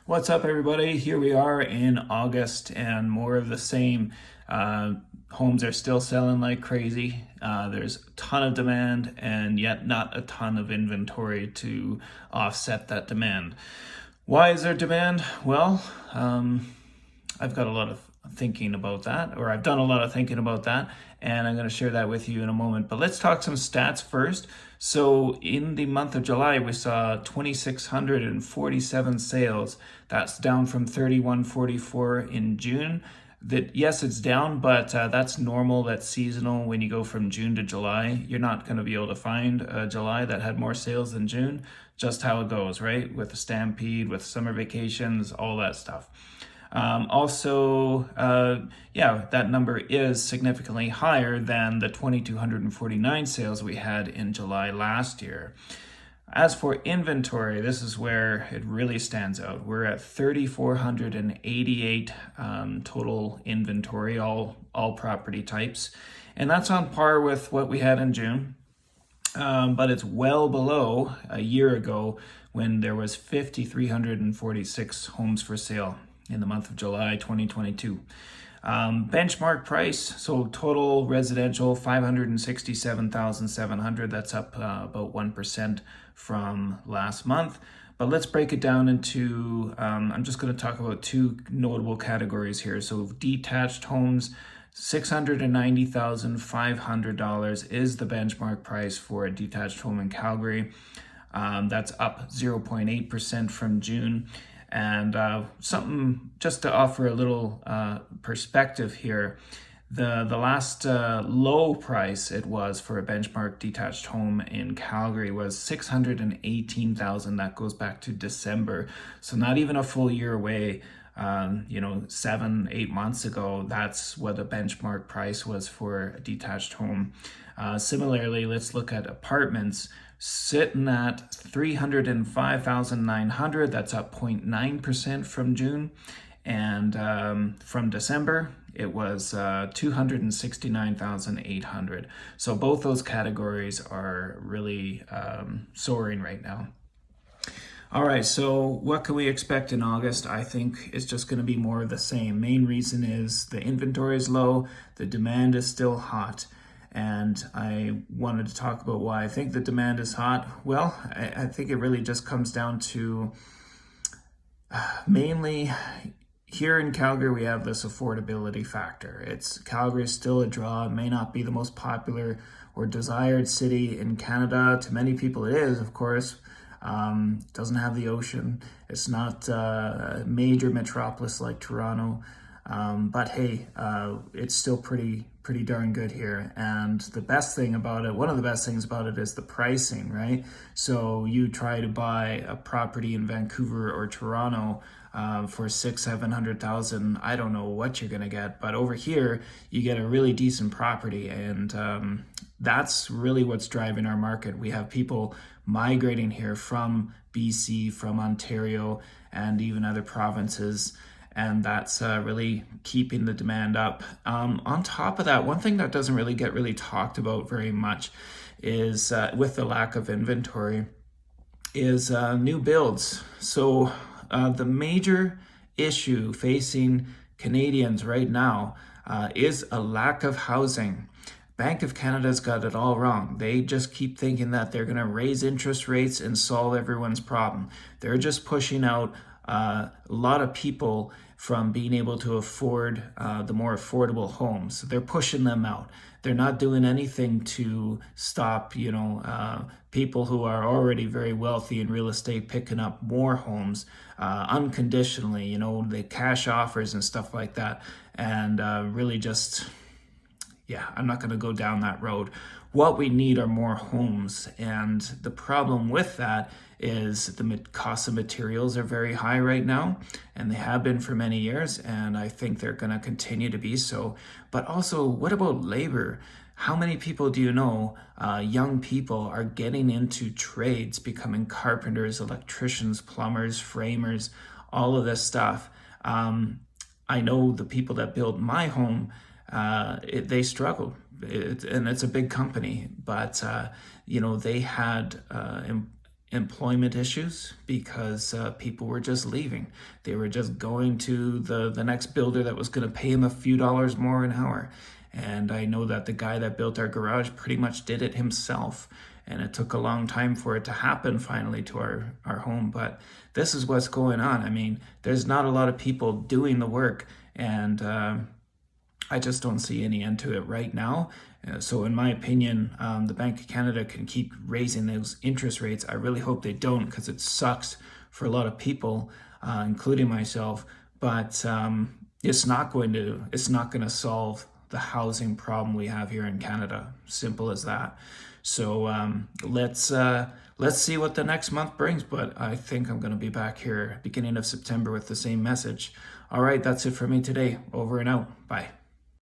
What's up, everybody? Here we are in August and more of the same. Homes are still selling like crazy. There's a ton of demand and yet not a ton of inventory to offset that demand. Why is there demand? Well, I've got a lot of thinking about that, or I've done a lot of thinking about that, and I'm going to share that with you in a moment. But let's talk some stats first. So, in the month of July, we saw 2,647 sales. That's down from 3,144 in June. That yes, it's down, but that's normal. That's seasonal. When you go from June to July, you're not going to be able to find July that had more sales than June. Just how it goes, right? With the stampede, with summer vacations, all that stuff. That number is significantly higher than the 2,249 sales we had in July last year. As for inventory, this is where it really stands out. We're at 3,488 total inventory, all property types, and that's on par with what we had in June. But it's well below a year ago when there was 5,346 homes for sale in the month of July 2022. Benchmark price, so total residential 567,700. That's up about 1% from last month. But let's break it down into, I'm just going to talk about two notable categories here. So detached homes, $690,500 is the benchmark price for a detached home in Calgary. That's up 0.8% from June. And something just to offer a little perspective here, the last low price it was for a benchmark detached home in Calgary was $618,000. That goes back to December, so not even a full year away. 7-8 months ago, that's what a benchmark price was for a detached home. Similarly, let's look at apartments. Sitting at 305,900, that's up 0.9% from June. And from December, it was 269,800. So both those categories are really soaring right now. All right, so what can we expect in August? I think it's just going to be more of the same. Main reason is the inventory is low, the demand is still hot. And I wanted to talk about why I think the demand is hot. Well, I think it really just comes down to mainly here in Calgary, we have this affordability factor. Calgary is still a draw. It may not be the most popular or desired city in Canada. To many people, it is, of course. Doesn't have the ocean. It's not a major metropolis like Toronto. But hey, it's still pretty darn good here. And the best thing about it, one of the best things about it is the pricing, right? So you try to buy a property in Vancouver or Toronto for 600,000-700,000. I don't know what you're gonna get, but over here you get a really decent property, and that's really what's driving our market. We have people migrating here from BC, from Ontario, and even other provinces. And that's really keeping the demand up. On top of that, one thing that doesn't really get talked about very much is with the lack of inventory is new builds. So the major issue facing Canadians right now is a lack of housing. Bank of Canada's got it all wrong. They just keep thinking that they're going to raise interest rates and solve everyone's problem. They're just pushing out a lot of people from being able to afford the more affordable homes. They're pushing them out. They're not doing anything to stop, people who are already very wealthy in real estate picking up more homes unconditionally, the cash offers and stuff like that. And really just, I'm not going to go down that road. What we need are more homes, and the problem with that is the cost of materials are very high right now, and they have been for many years, and I think they're going to continue to be so. But also, what about labor? How many people do you know, young people, are getting into trades, becoming carpenters, electricians, plumbers, framers, all of this stuff? I know the people that built my home, they struggled. And it's a big company, but they had employment issues because people were just leaving. They were just going to the next builder that was going to pay them a few dollars more an hour. And I know that the guy that built our garage pretty much did it himself. And it took a long time for it to happen finally to our home. But this is what's going on. I mean, there's not a lot of people doing the work. And I just don't see any end to it right now. So in my opinion, the Bank of Canada can keep raising those interest rates. I really hope they don't, because it sucks for a lot of people, including myself. But it's not going to solve the housing problem we have here in Canada. Simple as that. So let's see what the next month brings. But I think I'm going to be back here beginning of September with the same message. All right, that's it for me today. Over and out. Bye.